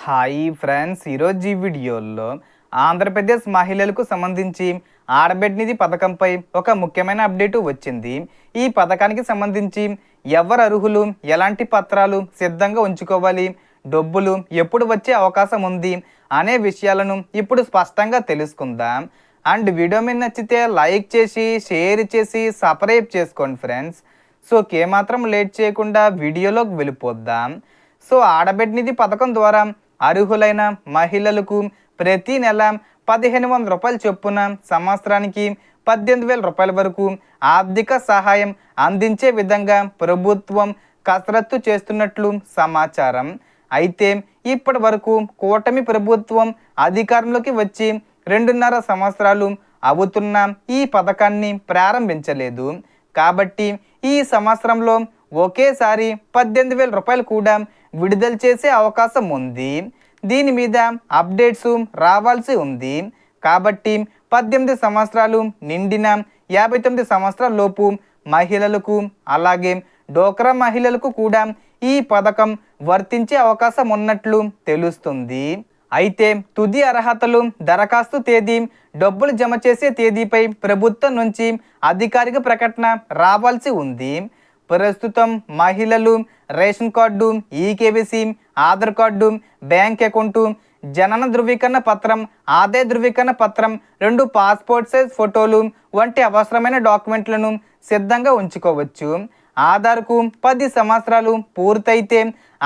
Hi friends, ఈరోజు ఈ వీడియోలో ఆంధ్రప్రదేశ్ మహిళలకు సంబంధించి ఆడబిడ్డ నిధి పథకంపై ఒక ముఖ్యమైన అప్డేటు వచ్చింది. ఈ పథకానికి సంబంధించి ఎవరు అర్హులు, ఎలాంటి పత్రాలు సిద్ధంగా ఉంచుకోవాలి, డబ్బులు ఎప్పుడు వచ్చే అవకాశం ఉంది అనే విషయాలను ఇప్పుడు స్పష్టంగా తెలుసుకుందాం. అండ్ వీడియో మీద నచ్చితే లైక్ చేసి, షేర్ చేసి, సబ్స్క్రైబ్ చేసుకోండి ఫ్రెండ్స్. సో ఏమాత్రం లేట్ చేయకుండా వీడియోలోకి వెళ్ళిపోద్దాం. సో ఆడబిడ్డ నిధి పథకం ద్వారా అర్హులైన మహిళలకు ప్రతి నెల 1,500 రూపాయల చొప్పున సంవత్సరానికి 18,000 రూపాయల వరకు ఆర్థిక సహాయం అందించే విధంగా ప్రభుత్వం కసరత్తు చేస్తున్నట్లు సమాచారం. అయితే ఇప్పటి వరకు కూటమి ప్రభుత్వం అధికారంలోకి వచ్చి 2.5 సంవత్సరాలు అవుతున్న ఈ పథకాన్ని ప్రారంభించలేదు. కాబట్టి ఈ సంవత్సరంలో ఒకేసారి 18,000 రూపాయలు కూడా విడుదల చేసే అవకాశం ఉంది. దీని మీద అప్డేట్స్ రావాల్సి ఉంది. కాబట్టి 18 సంవత్సరాలు నిండిన 59 సంవత్సరాల లోపు మహిళలకు, అలాగే డోక్రా మహిళలకు కూడా ఈ పథకం వర్తించే అవకాశం ఉన్నట్లు తెలుస్తుంది. అయితే తుది అర్హతలు, దరఖాస్తు తేదీ, డబ్బులు జమ చేసే తేదీపై ప్రభుత్వం నుంచి అధికారిక ప్రకటన రావాల్సి ఉంది. ప్రస్తుతం మహిళలు రేషన్ కార్డు, ఈకేవీసీ, ఆధార్ కార్డు, బ్యాంక్ అకౌంటు, జనన ధృవీకరణ పత్రం, ఆదాయ ధృవీకరణ పత్రం, 2 పాస్పోర్ట్ సైజ్ ఫోటోలు వంటి అవసరమైన డాక్యుమెంట్లను సిద్ధంగా ఉంచుకోవచ్చు. ఆధార్కు 10 సంవత్సరాలు పూర్తయితే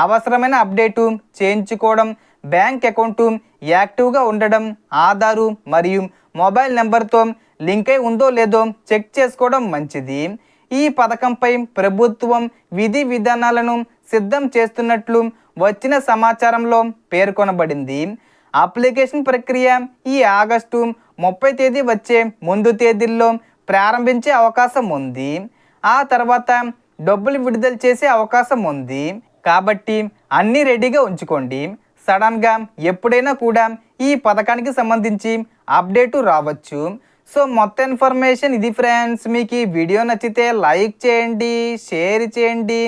అవసరమైన అప్డేటు చేయించుకోవడం, బ్యాంక్ అకౌంటు యాక్టివ్గా ఉండడం, ఆధారు మరియు మొబైల్ నెంబర్తో లింక్ అయి ఉందో లేదో చెక్ చేసుకోవడం మంచిది. ఈ పథకంపై ప్రభుత్వం విధి విధానాలను సిద్ధం చేస్తున్నట్లు వచ్చిన సమాచారంలో పేర్కొనబడింది. అప్లికేషన్ ప్రక్రియ ఈ ఆగస్టు 30 తేదీ వచ్చే ముందు తేదీల్లో ప్రారంభించే అవకాశం ఉంది. ఆ తర్వాత డబ్బులు విడుదల చేసే అవకాశం ఉంది. కాబట్టి అన్నీ రెడీగా ఉంచుకోండి. సడన్గా ఎప్పుడైనా కూడా ఈ పథకానికి సంబంధించి అప్డేటు రావచ్చు. సో మొత్తం ఇన్ఫర్మేషన్ ఇది ఫ్రెండ్స్. మీకు ఈ వీడియో నచ్చితే లైక్ చేయండి, షేర్ చేయండి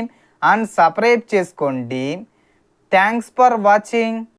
అండ్ సబ్స్క్రైబ్ చేసుకోండి. Thanks for watching.